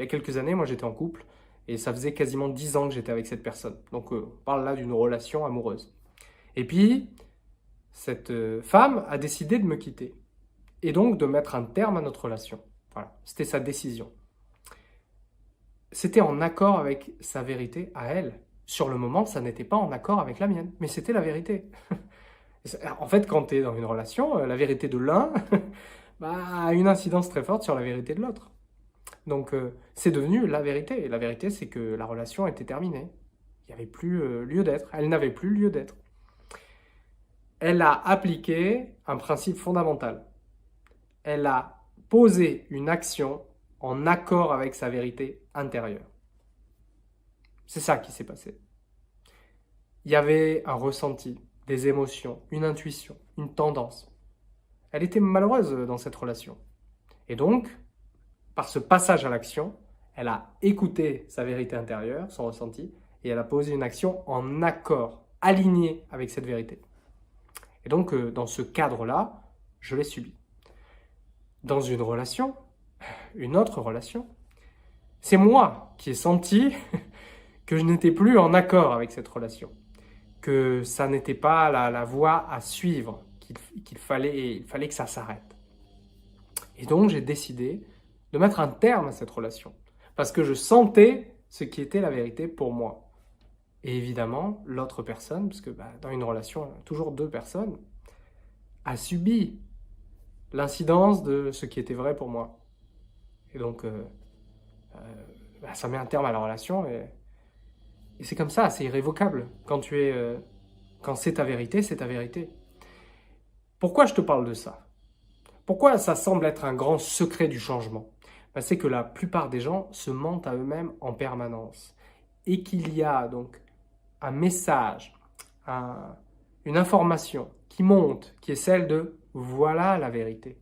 quelques années, moi j'étais en couple et ça faisait quasiment 10 ans que j'étais avec cette personne. Donc on parle là d'une relation amoureuse. Et puis, cette femme a décidé de me quitter et donc de mettre un terme à notre relation. Voilà, c'était sa décision. C'était en accord avec sa vérité à elle. Sur le moment, ça n'était pas en accord avec la mienne, mais c'était la vérité. En fait, quand tu es dans une relation, la vérité de l'un a une incidence très forte sur la vérité de l'autre. Donc, c'est devenu la vérité. Et la vérité, c'est que la relation était terminée. Il n'y avait plus lieu d'être. Elle n'avait plus lieu d'être. Elle a appliqué un principe fondamental. Elle a posé une action en accord avec sa vérité intérieure. C'est ça qui s'est passé. Il y avait un ressenti, des émotions, une intuition, une tendance. Elle était malheureuse dans cette relation. Et donc, par ce passage à l'action, elle a écouté sa vérité intérieure, son ressenti, et elle a posé une action en accord, alignée avec cette vérité. Et donc, dans ce cadre-là, je l'ai subi. Dans une relation, une autre relation, c'est moi qui ai senti que je n'étais plus en accord avec cette relation, que ça n'était pas la voie à suivre, qu'il fallait que ça s'arrête. Et donc, j'ai décidé de mettre un terme à cette relation, parce que je sentais ce qui était la vérité pour moi. Et évidemment, l'autre personne, parce que dans une relation, toujours deux personnes, a subi l'incidence de ce qui était vrai pour moi. Et donc, ça met un terme à la relation, et c'est comme ça, c'est irrévocable. Quand c'est ta vérité, c'est ta vérité. Pourquoi je te parle de ça? Pourquoi ça semble être un grand secret du changement? C'est que la plupart des gens se mentent à eux-mêmes en permanence. Et qu'il y a donc un message, une information qui monte, qui est celle de « voilà la vérité ».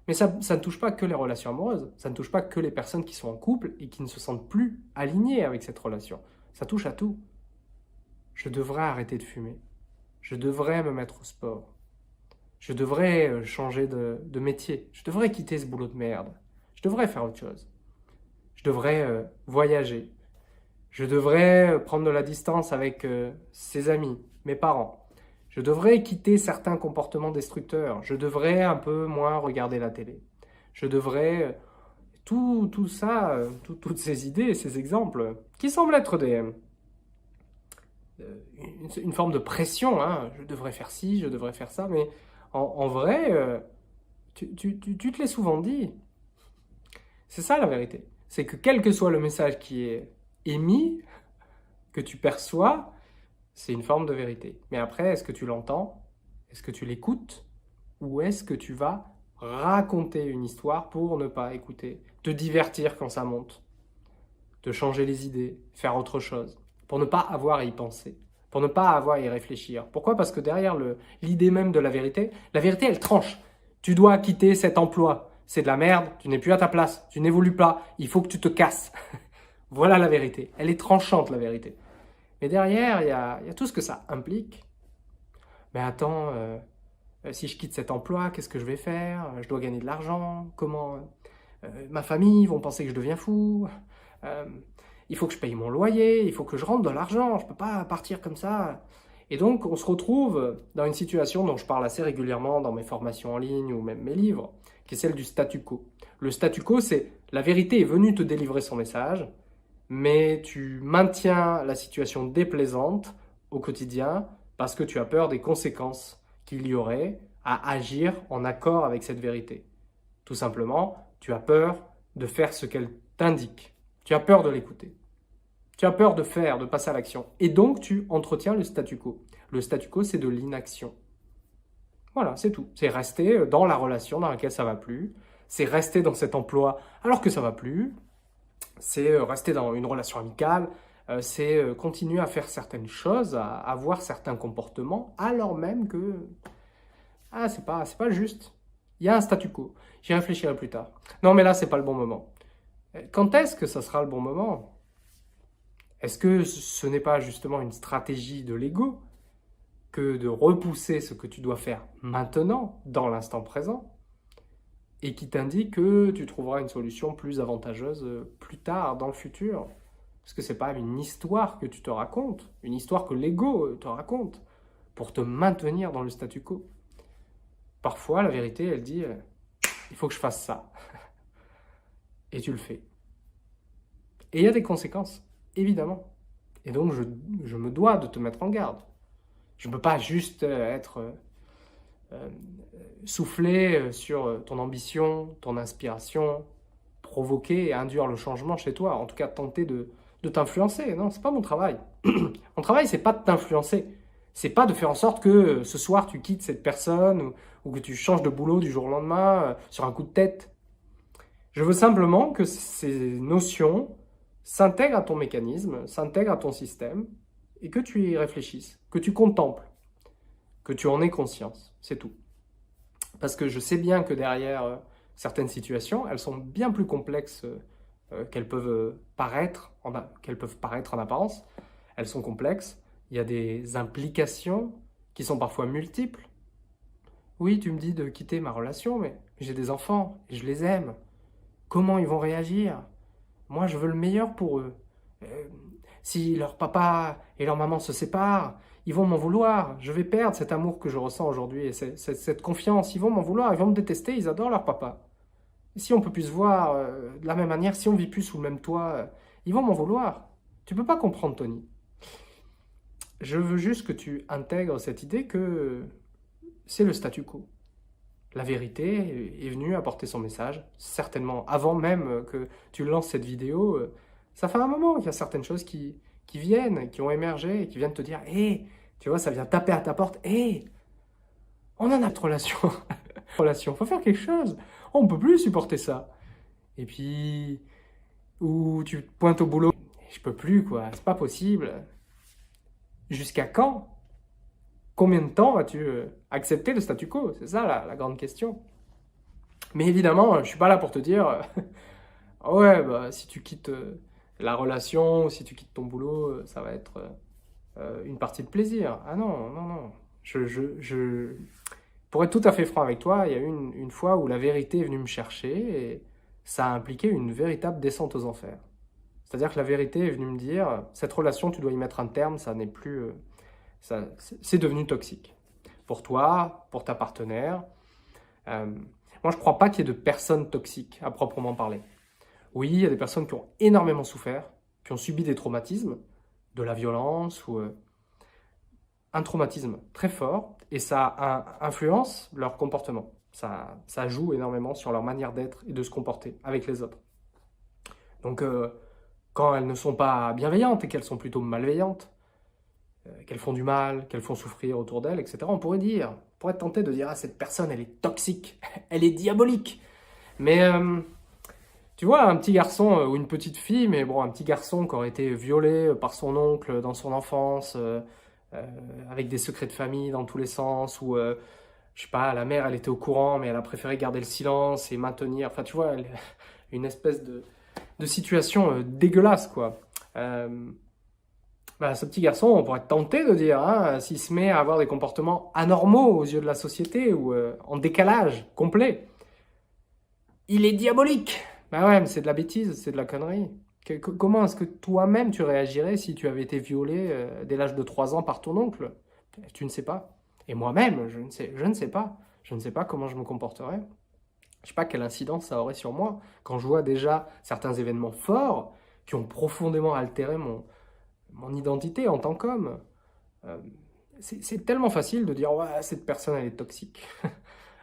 Mais ça ne touche pas que les relations amoureuses, ça ne touche pas que les personnes qui sont en couple et qui ne se sentent plus alignées avec cette relation. Ça touche à tout. Je devrais arrêter de fumer. Je devrais me mettre au sport. Je devrais changer de métier. Je devrais quitter ce boulot de merde. Je devrais faire autre chose. Je devrais voyager. Je devrais prendre de la distance avec ses amis, mes parents. Je devrais quitter certains comportements destructeurs. Je devrais un peu moins regarder la télé. Je devrais... tout ça, toutes ces idées, ces exemples, qui semblent être une forme de pression. Hein. Je devrais faire ci, je devrais faire ça. Mais en vrai, tu te l'es souvent dit. C'est ça la vérité. C'est que quel que soit le message qui est émis, que tu perçois, c'est une forme de vérité. Mais après, est-ce que tu l'entends? Est-ce que tu l'écoutes? Ou est-ce que tu vas raconter une histoire pour ne pas écouter? Te divertir quand ça monte? Te changer les idées? Faire autre chose? Pour ne pas avoir à y penser? Pour ne pas avoir à y réfléchir? Pourquoi? Parce que derrière l'idée même de la vérité, elle tranche. Tu dois quitter cet emploi. C'est de la merde, tu n'es plus à ta place, tu n'évolues pas, il faut que tu te casses. Voilà la vérité. Elle est tranchante, la vérité. Mais derrière, il y a tout ce que ça implique. Mais attends, si je quitte cet emploi, qu'est-ce que je vais faire? Je dois gagner de l'argent. Comment ma famille vont penser que je deviens fou. Il faut que je paye mon loyer. Il faut que je rentre de l'argent. Je ne peux pas partir comme ça. Et donc, on se retrouve dans une situation dont je parle assez régulièrement dans mes formations en ligne ou même mes livres, qui est celle du statu quo. Le statu quo, c'est la vérité est venue te délivrer son message, mais tu maintiens la situation déplaisante au quotidien parce que tu as peur des conséquences qu'il y aurait à agir en accord avec cette vérité. Tout simplement, tu as peur de faire ce qu'elle t'indique. Tu as peur de l'écouter. Tu as peur de faire, de passer à l'action. Et donc, tu entretiens le statu quo. Le statu quo, c'est de l'inaction. Voilà, c'est tout. C'est rester dans la relation dans laquelle ça ne va plus. C'est rester dans cet emploi alors que ça ne va plus. C'est rester dans une relation amicale, c'est continuer à faire certaines choses, à avoir certains comportements, alors même que c'est pas juste. Il y a un statu quo. J'y réfléchirai plus tard. Non, mais là, c'est pas le bon moment. Quand est-ce que ça sera le bon moment? Est-ce que ce n'est pas justement une stratégie de l'ego que de repousser ce que tu dois faire maintenant, dans l'instant présent? et qui t'indique que tu trouveras une solution plus avantageuse plus tard, dans le futur. Parce que c'est pas une histoire que tu te racontes, une histoire que l'ego te raconte pour te maintenir dans le statu quo. Parfois, la vérité, elle dit il faut que je fasse ça. Et tu le fais. Et il y a des conséquences, évidemment. Et donc, je me dois de te mettre en garde. Je ne peux pas juste être souffler sur ton ambition, ton inspiration, provoquer et induire le changement chez toi. En tout cas, tenter de t'influencer. Non, c'est pas mon travail. Mon travail, c'est pas de t'influencer. C'est pas de faire en sorte que ce soir tu quittes cette personne ou que tu changes de boulot du jour au lendemain sur un coup de tête. Je veux simplement que ces notions s'intègrent à ton mécanisme, s'intègrent à ton système et que tu y réfléchisses, que tu contemples, que tu en aies conscience. C'est tout. Parce que je sais bien que derrière certaines situations, elles sont bien plus complexes qu'elles peuvent paraître en apparence. Elles sont complexes. Il y a des implications qui sont parfois multiples. Oui, tu me dis de quitter ma relation, mais j'ai des enfants et je les aime. Comment ils vont réagir? Moi, je veux le meilleur pour eux. Euh, Si leur papa et leur maman se séparent, ils vont m'en vouloir. Je vais perdre cet amour que je ressens aujourd'hui et cette confiance. Ils vont m'en vouloir, ils vont me détester, ils adorent leur papa. Et si on peut plus se voir de la même manière, si on vit plus sous le même toit, ils vont m'en vouloir. Tu peux pas comprendre, Tony. Je veux juste que tu intègres cette idée que c'est le statu quo. La vérité est venue apporter son message, certainement avant même que tu lances cette vidéo. Ça fait un moment qu'il y a certaines choses qui viennent, qui ont émergé, et qui viennent te dire hé, tu vois, ça vient taper à ta porte. Hé, on en a notre relation. Relation, faut faire quelque chose. On peut plus supporter ça. Et puis, ou tu te pointes au boulot. Je peux plus, quoi, c'est pas possible. Jusqu'à quand? Combien de temps vas-tu accepter le statu quo? C'est ça la grande question. Mais évidemment, je suis pas là pour te dire, ouais, bah, si tu quittes la relation, si tu quittes ton boulot, ça va être une partie de plaisir. Ah non, non, non. Pour être tout à fait franc avec toi, il y a eu une fois où la vérité est venue me chercher et ça a impliqué une véritable descente aux enfers. C'est-à-dire que la vérité est venue me dire, cette relation, tu dois y mettre un terme, ça n'est plus, c'est devenu toxique. Pour toi, pour ta partenaire. Moi, je ne crois pas qu'il y ait de personnes toxiques à proprement parler. Oui, il y a des personnes qui ont énormément souffert, qui ont subi des traumatismes, de la violence ou un traumatisme très fort, et ça influence leur comportement. Ça joue énormément sur leur manière d'être et de se comporter avec les autres. Donc, quand elles ne sont pas bienveillantes et qu'elles sont plutôt malveillantes, qu'elles font du mal, qu'elles font souffrir autour d'elles, etc., on pourrait tenter de dire, ah, cette personne, elle est toxique, elle est diabolique. Mais tu vois, un petit garçon ou une petite fille, mais bon, un petit garçon qui aurait été violé par son oncle dans son enfance, avec des secrets de famille dans tous les sens, ou je sais pas, la mère, elle était au courant, mais elle a préféré garder le silence et maintenir, enfin, tu vois, une espèce de situation dégueulasse, quoi. Bah, ce petit garçon, on pourrait tenter de dire, hein, s'il se met à avoir des comportements anormaux aux yeux de la société ou en décalage complet, il est diabolique. Bah ouais, mais c'est de la bêtise, c'est de la connerie. Comment est-ce que toi-même tu réagirais si tu avais été violé dès l'âge de 3 ans par ton oncle? Tu ne sais pas. Et moi-même, je ne sais pas. Je ne sais pas comment je me comporterais. Je ne sais pas quelle incidence ça aurait sur moi quand je vois déjà certains événements forts qui ont profondément altéré mon identité en tant qu'homme. Euh, c'est tellement facile de dire, ouais, cette personne, elle est toxique.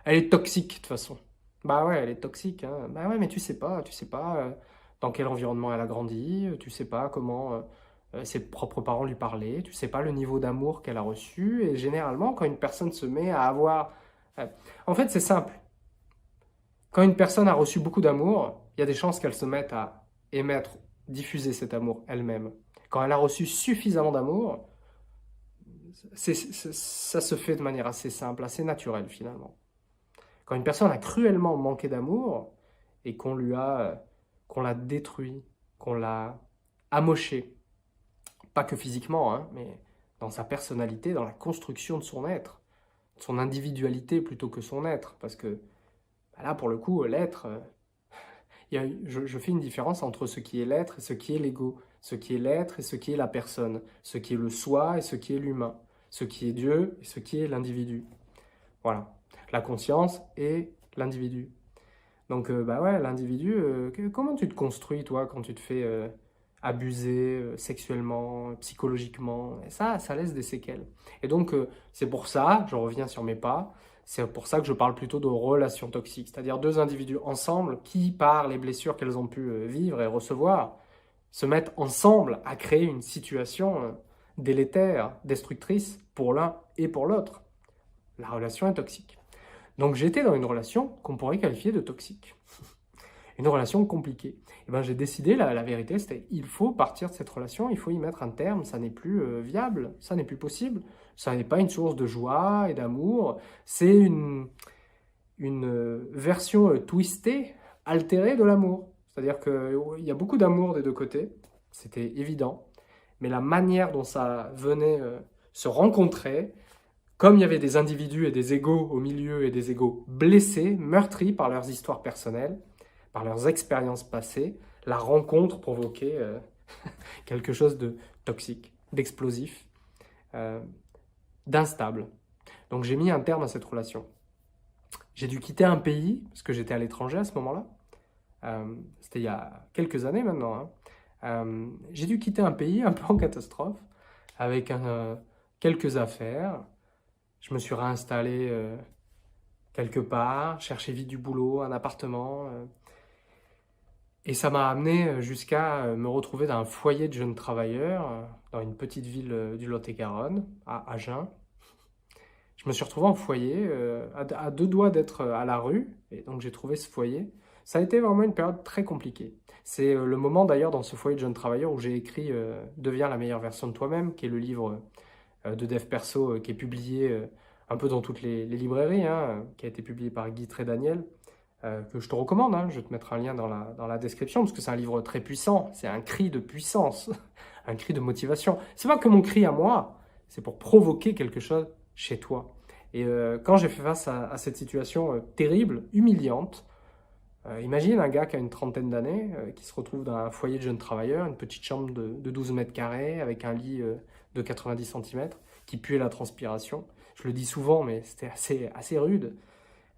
Elle est toxique, de toute façon. Bah ouais, elle est toxique, hein. Bah ouais, mais tu sais pas dans quel environnement elle a grandi, tu sais pas comment ses propres parents lui parlaient, tu sais pas le niveau d'amour qu'elle a reçu, et généralement, quand une personne se met à avoir... euh, En fait, c'est simple. Quand une personne a reçu beaucoup d'amour, il y a des chances qu'elle se mette à émettre, diffuser cet amour elle-même. Quand elle a reçu suffisamment d'amour, ça se fait de manière assez simple, assez naturelle finalement. Quand une personne a cruellement manqué d'amour et qu'on l'a détruit, qu'on l'a amoché, pas que physiquement, hein, mais dans sa personnalité, dans la construction de son être, de son individualité plutôt que son être, parce que Bah là, pour le coup, l'être, je fais une différence entre ce qui est l'être et ce qui est l'ego, ce qui est l'être et ce qui est la personne, ce qui est le soi et ce qui est l'humain, ce qui est Dieu et ce qui est l'individu. Voilà, la conscience et l'individu. Donc, bah ouais, l'individu, comment tu te construis, toi, quand tu te fais abuser sexuellement, psychologiquement? Et ça laisse des séquelles. Et donc, c'est pour ça, je reviens sur mes pas, c'est pour ça que je parle plutôt de relations toxiques, c'est-à-dire deux individus ensemble qui, par les blessures qu'elles ont pu vivre et recevoir, se mettent ensemble à créer une situation délétère, destructrice pour l'un et pour l'autre. La relation est toxique. Donc j'étais dans une relation qu'on pourrait qualifier de toxique. Une relation compliquée. Et ben j'ai décidé, la vérité, c'était il faut partir de cette relation, il faut y mettre un terme, ça n'est plus viable, ça n'est plus possible, ça n'est pas une source de joie et d'amour, c'est une version twistée, altérée de l'amour. C'est-à-dire qu'il y a beaucoup d'amour des deux côtés, c'était évident, mais la manière dont ça venait se rencontrer, comme il y avait des individus et des égos au milieu et des égos blessés, meurtris par leurs histoires personnelles, par leurs expériences passées, la rencontre provoquait quelque chose de toxique, d'explosif, euh, d'instable. Donc j'ai mis un terme à cette relation. J'ai dû quitter un pays, parce que j'étais à l'étranger à ce moment-là. C'était il y a quelques années maintenant. Hein. J'ai dû quitter un pays un peu en catastrophe, avec quelques affaires. Je me suis réinstallé quelque part, cherché vite du boulot, un appartement. Et ça m'a amené jusqu'à me retrouver dans un foyer de jeunes travailleurs, dans une petite ville du Lot-et-Garonne, à Agen. Je me suis retrouvé en foyer, à deux doigts d'être à la rue, et donc j'ai trouvé ce foyer. Ça a été vraiment une période très compliquée. C'est le moment d'ailleurs dans ce foyer de jeunes travailleurs où j'ai écrit Deviens la meilleure version de toi-même, qui est le livre de dev perso qui est publié un peu dans toutes les librairies, hein, qui a été publié par Guy Trédaniel, que je te recommande. Hein. Je vais te mettre un lien dans la description parce que c'est un livre très puissant. C'est un cri de puissance, un cri de motivation. C'est pas que mon cri à moi, c'est pour provoquer quelque chose chez toi. Et quand j'ai fait face à cette situation terrible, humiliante, imagine un gars qui a une trentaine d'années, qui se retrouve dans un foyer de jeunes travailleurs, une petite chambre de 12 mètres carrés, avec un lit de 90 centimètres, qui puait la transpiration. Je le dis souvent, mais c'était assez rude.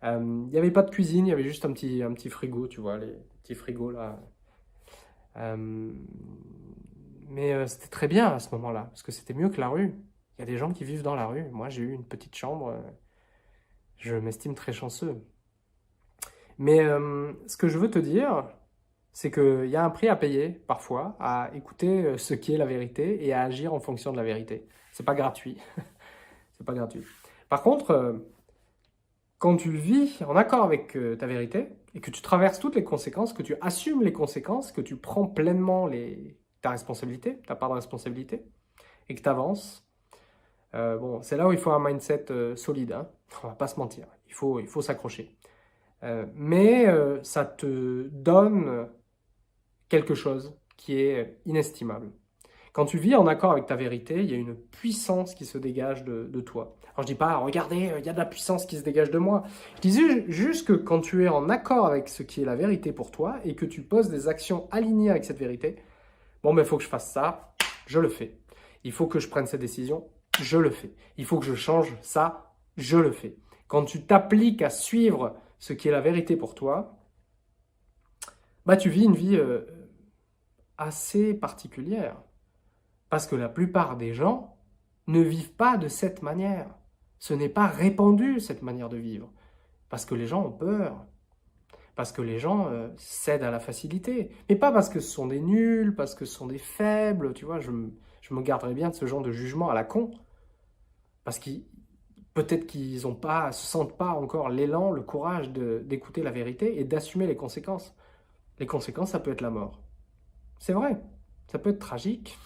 Il n'y avait pas de cuisine, il y avait juste un petit frigo, tu vois, les petits frigos là. Euh, mais c'était très bien à ce moment-là, parce que c'était mieux que la rue. Il y a des gens qui vivent dans la rue. Moi, j'ai eu une petite chambre. Je m'estime très chanceux. Mais ce que je veux te dire, c'est qu'il y a un prix à payer parfois à écouter ce qui est la vérité et à agir en fonction de la vérité. C'est pas gratuit. C'est pas gratuit. Par contre, quand tu vis en accord avec ta vérité et que tu traverses toutes les conséquences, que tu assumes les conséquences, que tu prends pleinement ta responsabilité, ta part de responsabilité, et que tu avances, bon, c'est là où il faut un mindset solide. Hein. On va pas se mentir. Il faut s'accrocher. Mais ça te donne quelque chose qui est inestimable. Quand tu vis en accord avec ta vérité, il y a une puissance qui se dégage de toi. Alors je dis pas, regardez, il y a de la puissance qui se dégage de moi. Je dis juste que quand tu es en accord avec ce qui est la vérité pour toi et que tu poses des actions alignées avec cette vérité, bon ben il faut que je fasse ça, je le fais. Il faut que je prenne cette décision, je le fais. Il faut que je change ça, je le fais. Quand tu t'appliques à suivre ce qui est la vérité pour toi, bah tu vis une vie assez particulière. Parce que la plupart des gens ne vivent pas de cette manière. Ce n'est pas répandu, cette manière de vivre. Parce que les gens ont peur. Parce que les gens cèdent à la facilité. Mais pas parce que ce sont des nuls, parce que ce sont des faibles. Tu vois, je me garderais bien de ce genre de jugement à la con. Parce qu'ils peut-être qu'ils ne se sentent pas encore l'élan, le courage d'écouter la vérité et d'assumer les conséquences. Les conséquences, ça peut être la mort. C'est vrai, ça peut être tragique.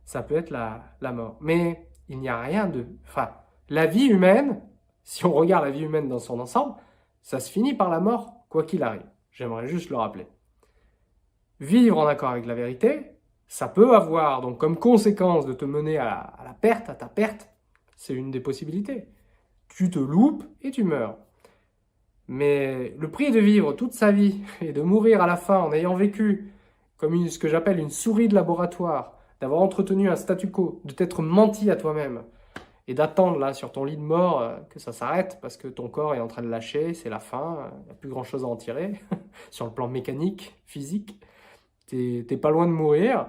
Ça peut être la mort. Mais il n'y a rien de... Enfin, la vie humaine, si on regarde la vie humaine dans son ensemble, ça se finit par la mort, quoi qu'il arrive. J'aimerais juste le rappeler. Vivre en accord avec la vérité, ça peut avoir donc comme conséquence de te mener à la perte, à ta perte. C'est une des possibilités. Tu te loupes et tu meurs. Mais le prix de vivre toute sa vie et de mourir à la fin en ayant vécu comme ce que j'appelle une souris de laboratoire, d'avoir entretenu un statu quo, de t'être menti à toi-même et d'attendre là sur ton lit de mort que ça s'arrête parce que ton corps est en train de lâcher, c'est la fin, il n'y a plus grand chose à en tirer sur le plan mécanique, physique. T'es pas loin de mourir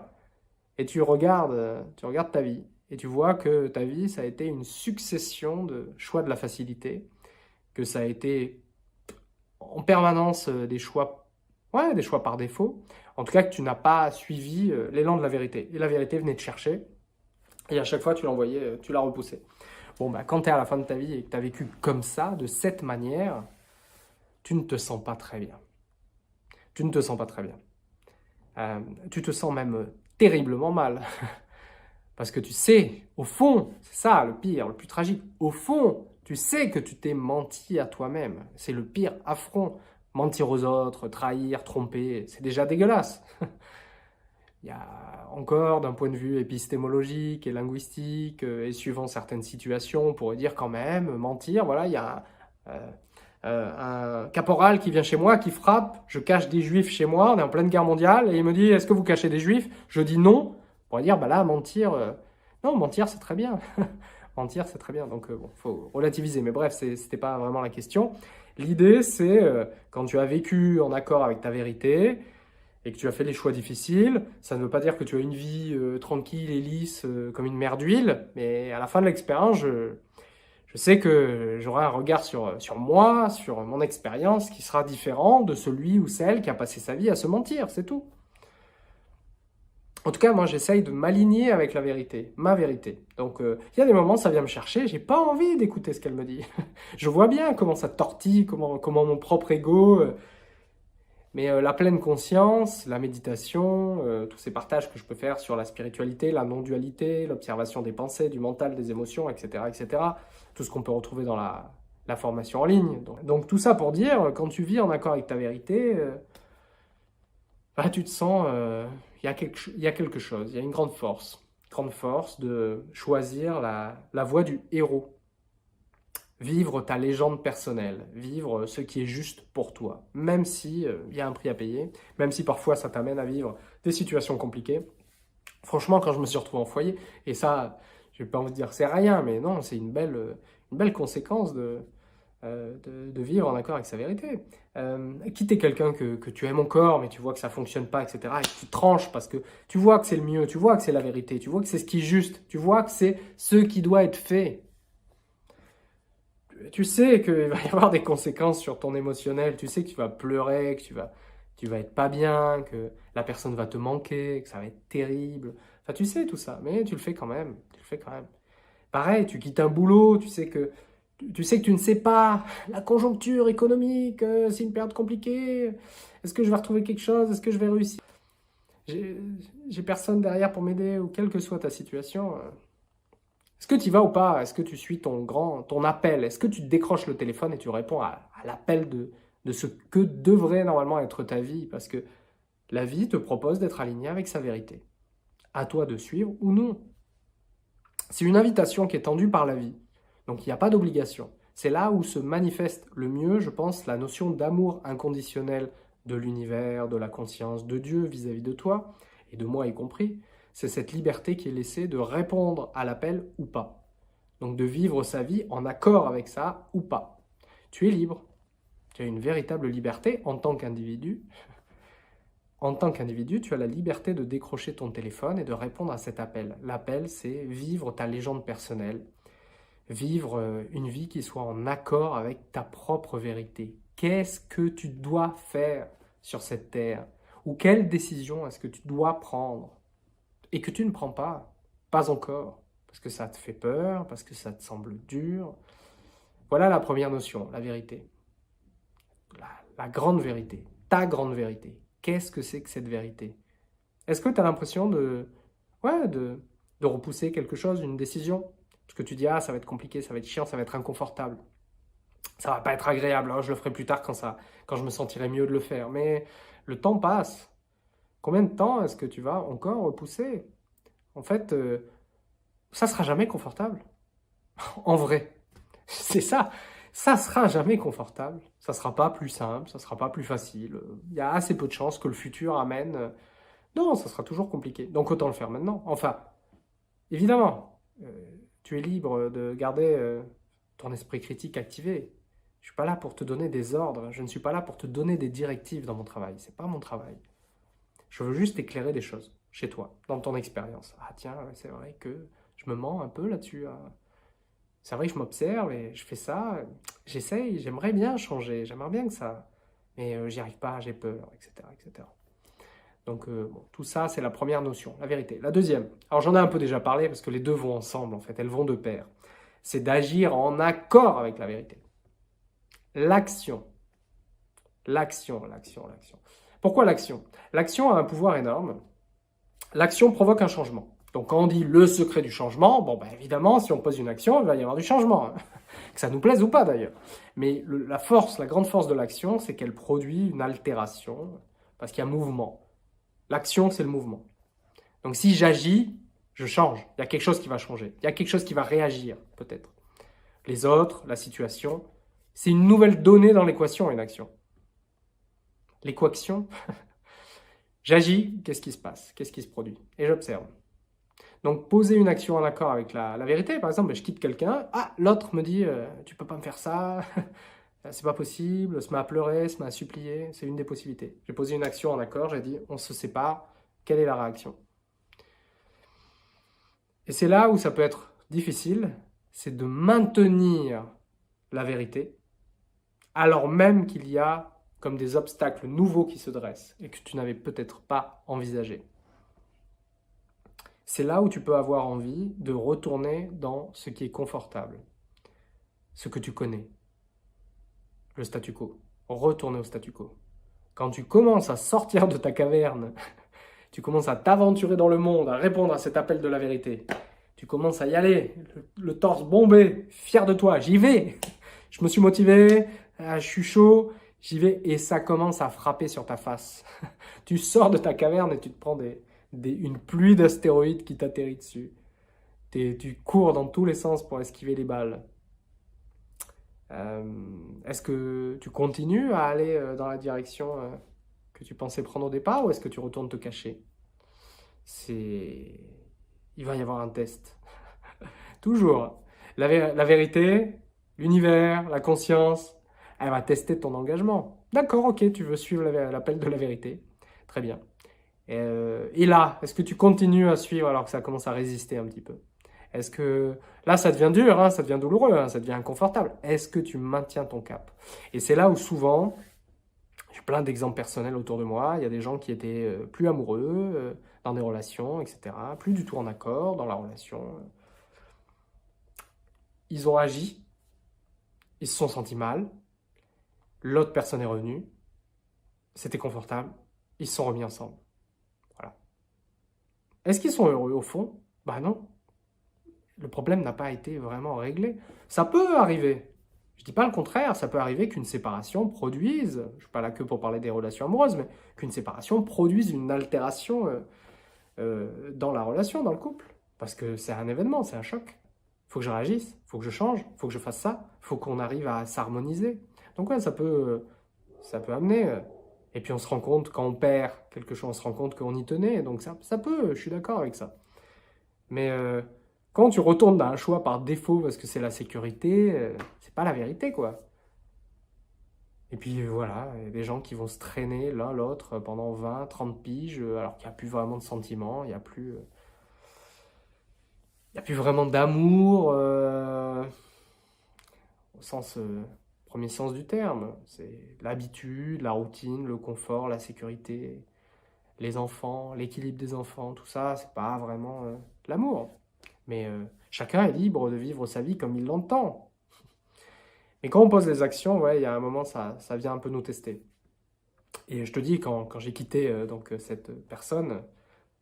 et tu regardes ta vie et tu vois que ta vie ça a été une succession de choix de la facilité, que ça a été en permanence des choix, ouais, des choix par défaut. En tout cas, que tu n'as pas suivi l'élan de la vérité. Et la vérité venait te chercher. Et à chaque fois, tu l'envoyais, tu la repoussais. Bon, bah, quand tu es à la fin de ta vie et que tu as vécu comme ça, de cette manière, tu ne te sens pas très bien. Tu ne te sens pas très bien. Tu te sens même terriblement mal. Parce que tu sais, au fond, c'est ça le pire, le plus tragique, au fond, tu sais que tu t'es menti à toi-même. C'est le pire affront. Mentir aux autres, trahir, tromper, c'est déjà dégueulasse. Il y a encore, d'un point de vue épistémologique et linguistique, et suivant certaines situations, on pourrait dire quand même, mentir, voilà, il y a un caporal qui vient chez moi, qui frappe, je cache des juifs chez moi, on est en pleine guerre mondiale, et il me dit, est-ce que vous cachez des juifs? Je dis non. On pourrait dire, bah là, mentir, non, mentir c'est très bien. Mentir c'est très bien, donc bon, faut relativiser, mais bref, c'était pas vraiment la question. L'idée, c'est quand tu as vécu en accord avec ta vérité, et que tu as fait des choix difficiles, ça ne veut pas dire que tu as une vie tranquille et lisse comme une mer d'huile, mais à la fin de l'expérience, je sais que j'aurai un regard sur moi, sur mon expérience qui sera différent de celui ou celle qui a passé sa vie à se mentir, c'est tout. En tout cas, moi, j'essaye de m'aligner avec la vérité, ma vérité. Donc, il y a des moments, ça vient me chercher, j'ai pas envie d'écouter ce qu'elle me dit. Je vois bien comment ça tortille, comment mon propre ego... Mais la pleine conscience, la méditation, tous ces partages que je peux faire sur la spiritualité, la non-dualité, l'observation des pensées, du mental, des émotions, etc., tout ce qu'on peut retrouver dans la formation en ligne. Donc tout ça pour dire, quand tu vis en accord avec ta vérité, bah, tu te sens, il y a quelque chose, il y a une grande force de choisir la voie du héros. Vivre ta légende personnelle, vivre ce qui est juste pour toi, même si y a un prix à payer, même si parfois ça t'amène à vivre des situations compliquées. Franchement, quand je me suis retrouvé en foyer, et ça, je n'ai pas envie de dire c'est rien, mais non, c'est une belle conséquence de vivre en accord avec sa vérité. Quitter quelqu'un que tu aimes encore, mais tu vois que ça ne fonctionne pas, etc., et que tu tranches parce que tu vois que c'est le mieux, tu vois que c'est la vérité, tu vois que c'est ce qui est juste, tu vois que c'est ce qui doit être fait. Tu sais qu'il va y avoir des conséquences sur ton émotionnel, tu sais que tu vas pleurer, que tu vas être pas bien, que la personne va te manquer, que ça va être terrible. Enfin, tu sais tout ça, mais tu le fais quand même, tu le fais quand même. Pareil, tu quittes un boulot, tu sais que tu ne sais pas, la conjoncture économique, c'est une période compliquée, est-ce que je vais retrouver quelque chose, est-ce que je vais réussir? J'ai personne derrière pour m'aider, ou quelle que soit ta situation. Est-ce que tu y vas ou pas? Est-ce que tu suis ton appel? Est-ce que tu décroches le téléphone et tu réponds à l'appel de ce que devrait normalement être ta vie? Parce que la vie te propose d'être aligné avec sa vérité. À toi de suivre ou non. C'est une invitation qui est tendue par la vie. Donc il n'y a pas d'obligation. C'est là où se manifeste le mieux, je pense, la notion d'amour inconditionnel de l'univers, de la conscience, de Dieu vis-à-vis de toi, et de moi y compris. C'est cette liberté qui est laissée de répondre à l'appel ou pas. Donc de vivre sa vie en accord avec ça ou pas. Tu es libre. Tu as une véritable liberté en tant qu'individu. En tant qu'individu, tu as la liberté de décrocher ton téléphone et de répondre à cet appel. L'appel, c'est vivre ta légende personnelle. Vivre une vie qui soit en accord avec ta propre vérité. Qu'est-ce que tu dois faire sur cette terre? Ou quelle décision est-ce que tu dois prendre? Et que tu ne prends pas encore, parce que ça te fait peur, parce que ça te semble dur. Voilà la première notion, la vérité. La grande vérité, ta grande vérité. Qu'est-ce que c'est que cette vérité? Est-ce que tu as l'impression ouais, de repousser quelque chose, une décision? Parce que tu dis, ah, ça va être compliqué, ça va être chiant, ça va être inconfortable. Ça va pas être agréable, hein, je le ferai plus tard quand je me sentirai mieux de le faire. Mais le temps passe. Combien de temps est-ce que tu vas encore repousser? En fait, ça sera jamais confortable. En vrai. C'est ça. Ça sera jamais confortable, ça sera pas plus simple, ça sera pas plus facile. Il y a assez peu de chances que le futur amène... Non, ça sera toujours compliqué. Donc autant le faire maintenant. Enfin, évidemment, tu es libre de garder ton esprit critique activé. Je suis pas là pour te donner des ordres, je ne suis pas là pour te donner des directives dans mon travail. C'est pas mon travail. Je veux juste éclairer des choses chez toi, dans ton expérience. Ah tiens, ouais, c'est vrai que je me mens un peu là-dessus, hein. C'est vrai que je m'observe et je fais ça, j'essaye, j'aimerais bien changer, j'aimerais bien que ça, mais j'y arrive pas, j'ai peur, etc., etc. Donc bon, tout ça, c'est la première notion, la vérité. La deuxième, alors j'en ai un peu déjà parlé parce que les deux vont ensemble en fait, elles vont de pair. C'est d'agir en accord avec la vérité. L'action. L'action, l'action, l'action. Pourquoi l'action? L'action a un pouvoir énorme. L'action provoque un changement. Donc quand on dit le secret du changement, bon ben évidemment, si on pose une action, il va y avoir du changement, hein. Que ça nous plaise ou pas d'ailleurs. Mais la force, la grande force de l'action, c'est qu'elle produit une altération, parce qu'il y a mouvement. L'action, c'est le mouvement. Donc si j'agis, je change. Il y a quelque chose qui va changer. Il y a quelque chose qui va réagir, peut-être. Les autres, la situation, c'est une nouvelle donnée dans l'équation, une action. L'équation, j'agis, qu'est-ce qui se passe? Qu'est-ce qui se produit? Et j'observe. Donc, poser une action en accord avec la vérité, par exemple, je quitte quelqu'un, ah, l'autre me dit, tu peux pas me faire ça, c'est pas possible, se met à pleurer, se met à supplier, c'est une des possibilités. J'ai posé une action en accord, j'ai dit, on se sépare, quelle est la réaction? Et c'est là où ça peut être difficile, c'est de maintenir la vérité, alors même qu'il y a comme des obstacles nouveaux qui se dressent et que tu n'avais peut-être pas envisagé. C'est là où tu peux avoir envie de retourner dans ce qui est confortable, ce que tu connais, le statu quo. Retourner au statu quo. Quand tu commences à sortir de ta caverne, tu commences à t'aventurer dans le monde, à répondre à cet appel de la vérité, tu commences à y aller, le torse bombé, fier de toi, j'y vais, je me suis motivé, je suis chaud, j'y vais, et ça commence à frapper sur ta face. Tu sors de ta caverne et tu te prends une pluie d'astéroïdes qui t'atterrit dessus. Tu cours dans tous les sens pour esquiver les balles. Est-ce que tu continues à aller dans la direction que tu pensais prendre au départ, ou est-ce que tu retournes te cacher? Il va y avoir un test. Toujours. La vérité, l'univers, la conscience, elle va tester ton engagement. D'accord, ok, tu veux suivre l'appel de la vérité. Très bien. Et là, est-ce que tu continues à suivre alors que ça commence à résister un petit peu? Est-ce que là, ça devient dur, hein, ça devient douloureux, hein, ça devient inconfortable? Est-ce que tu maintiens ton cap? Et c'est là où souvent, j'ai plein d'exemples personnels autour de moi, il y a des gens qui étaient plus amoureux dans des relations, etc., plus du tout en accord dans la relation. Ils ont agi, ils se sont sentis mal, l'autre personne est revenue, c'était confortable, ils se sont remis ensemble. Voilà. Est-ce qu'ils sont heureux au fond? Bah non. Le problème n'a pas été vraiment réglé. Ça peut arriver. Je ne dis pas le contraire, ça peut arriver qu'une séparation produise, je ne suis pas là que pour parler des relations amoureuses, mais qu'une séparation produise une altération dans la relation, dans le couple. Parce que c'est un événement, c'est un choc. Il faut que je réagisse, il faut que je change, il faut que je fasse ça, il faut qu'on arrive à s'harmoniser. Donc ouais, ça peut amener. Et puis on se rend compte, quand on perd quelque chose, on se rend compte qu'on y tenait. Donc ça peut, je suis d'accord avec ça. Mais quand tu retournes dans un choix par défaut parce que c'est la sécurité, c'est pas la vérité, quoi. Et puis voilà, il y a des gens qui vont se traîner l'un l'autre pendant 20, 30 piges, alors qu'il n'y a plus vraiment de sentiments, il n'y a plus vraiment d'amour, au sens, premier sens du terme. C'est l'habitude, la routine, le confort, la sécurité, les enfants, l'équilibre des enfants, tout ça, c'est pas vraiment l'amour. Mais chacun est libre de vivre sa vie comme il l'entend. Mais quand on pose les actions, ouais, il y a un moment, ça vient un peu nous tester. Et je te dis, quand j'ai quitté donc, cette personne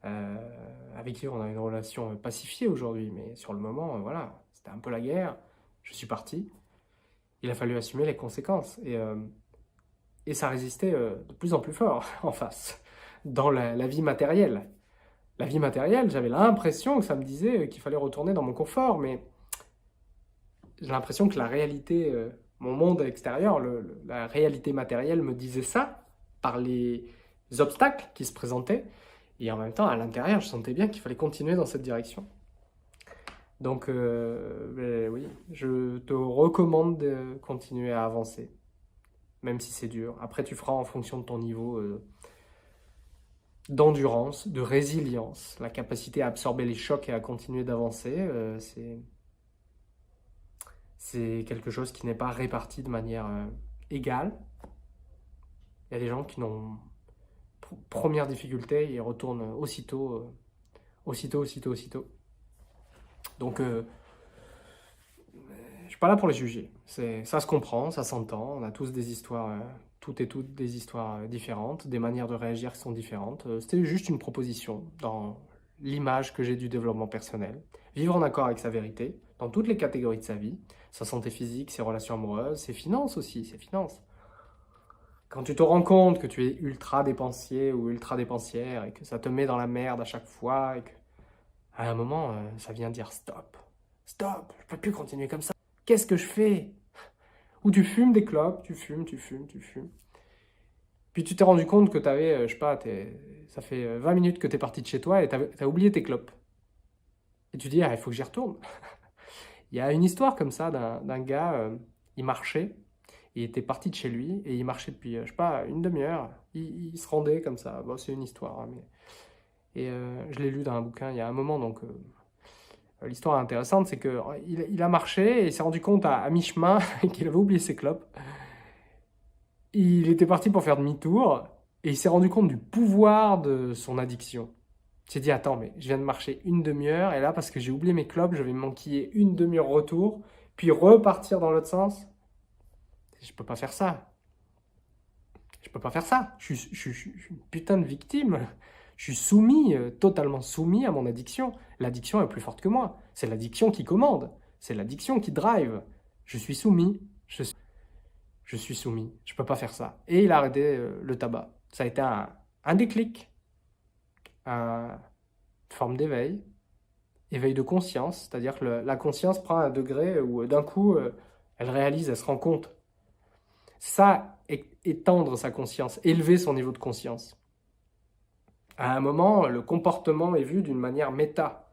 avec qui on a une relation pacifiée aujourd'hui, mais sur le moment, voilà, c'était un peu la guerre, je suis parti, il a fallu assumer les conséquences. Et ça résistait de plus en plus fort en face, dans la vie matérielle. La vie matérielle, j'avais l'impression que ça me disait qu'il fallait retourner dans mon confort, mais j'ai l'impression que la réalité mon monde extérieur, la réalité matérielle me disait ça par les obstacles qui se présentaient. Et en même temps, à l'intérieur, je sentais bien qu'il fallait continuer dans cette direction. Donc, oui, je te recommande de continuer à avancer, même si c'est dur. Après, tu feras en fonction de ton niveau d'endurance, de résilience, la capacité à absorber les chocs et à continuer d'avancer. C'est quelque chose qui n'est pas réparti de manière égale. Il y a des gens qui n'ont... Première difficulté, ils retournent aussitôt. Donc, je suis pas là pour les juger. Ça se comprend, ça s'entend. On a tous des histoires, toutes et toutes des histoires différentes, des manières de réagir qui sont différentes. C'était juste une proposition dans l'image que j'ai du développement personnel. Vivre en accord avec sa vérité, dans toutes les catégories de sa vie, sa santé physique, ses relations amoureuses, ses finances aussi, ses finances. Quand tu te rends compte que tu es ultra dépensier ou ultra dépensière et que ça te met dans la merde à chaque fois et que à un moment, ça vient dire stop, stop, je peux plus continuer comme ça. Qu'est-ce que je fais? Ou tu fumes des clopes, tu fumes. Puis tu t'es rendu compte que tu avais, je sais pas, ça fait 20 minutes que tu es parti de chez toi et tu as oublié tes clopes. Et tu dis, ah, il faut que j'y retourne. Il y a une histoire comme ça d'un gars, il marchait, il était parti de chez lui et il marchait depuis, je sais pas, une demi-heure. Il se rendait comme ça. Bon, c'est une histoire, hein, mais... Et je l'ai lu dans un bouquin il y a un moment, donc l'histoire intéressante, c'est qu'il a marché et il s'est rendu compte à mi-chemin qu'il avait oublié ses clopes. Il était parti pour faire demi-tour et il s'est rendu compte du pouvoir de son addiction. Il s'est dit, attends, mais je viens de marcher une demi-heure et là, parce que j'ai oublié mes clopes, je vais manquiller une demi-heure retour, puis repartir dans l'autre sens. Je peux pas faire ça. Je peux pas faire ça. Je suis une putain de victime. Je suis soumis, totalement soumis à mon addiction. L'addiction est plus forte que moi. C'est l'addiction qui commande. C'est l'addiction qui drive. Je suis soumis. Je suis soumis. Je ne peux pas faire ça. Et il a arrêté le tabac. Ça a été un déclic. Une forme d'éveil. Éveil de conscience. C'est-à-dire que la conscience prend un degré où d'un coup, elle réalise, elle se rend compte. Ça, étendre sa conscience, élever son niveau de conscience. À un moment, le comportement est vu d'une manière méta.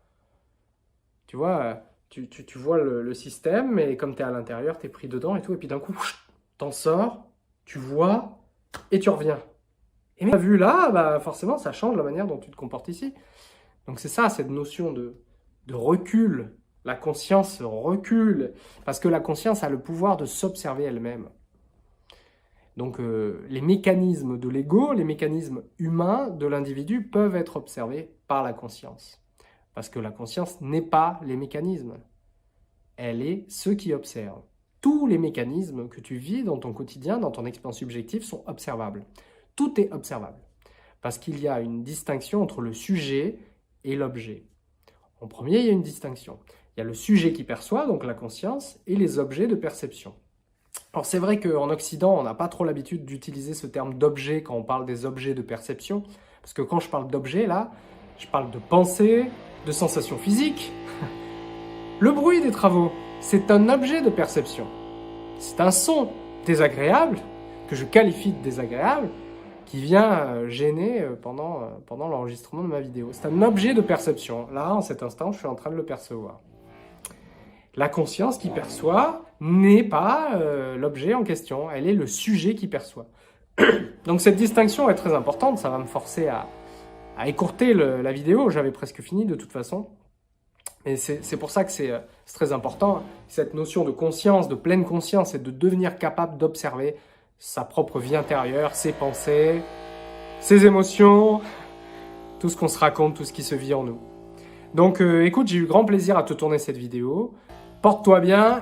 Tu vois, tu vois le système, et comme tu es à l'intérieur, tu es pris dedans et tout, et puis d'un coup, t'en sors, tu vois, et tu reviens. Et mais vu là, bah forcément, ça change la manière dont tu te comportes ici. Donc c'est ça, cette notion de recul. La conscience recule, parce que la conscience a le pouvoir de s'observer elle-même. Donc les mécanismes de l'ego, les mécanismes humains de l'individu peuvent être observés par la conscience. Parce que la conscience n'est pas les mécanismes. Elle est ceux qui observent. Tous les mécanismes que tu vis dans ton quotidien, dans ton expérience subjective, sont observables. Tout est observable. Parce qu'il y a une distinction entre le sujet et l'objet. En premier, il y a une distinction. Il y a le sujet qui perçoit, donc la conscience, et les objets de perception. Alors c'est vrai qu'en Occident, on n'a pas trop l'habitude d'utiliser ce terme d'objet quand on parle des objets de perception, parce que quand je parle d'objet, là, je parle de pensée, de sensations physiques. Le bruit des travaux, c'est un objet de perception. C'est un son désagréable, que je qualifie de désagréable, qui vient gêner pendant l'enregistrement de ma vidéo. C'est un objet de perception. Là, en cet instant, je suis en train de le percevoir. La conscience qui perçoit n'est pas l'objet en question, elle est le sujet qui perçoit. Donc cette distinction est très importante, ça va me forcer à écourter la vidéo, j'avais presque fini de toute façon. Et c'est pour ça que c'est très important, cette notion de conscience, de pleine conscience, et de devenir capable d'observer sa propre vie intérieure, ses pensées, ses émotions, tout ce qu'on se raconte, tout ce qui se vit en nous. Donc écoute, j'ai eu grand plaisir à te tourner cette vidéo. Porte-toi bien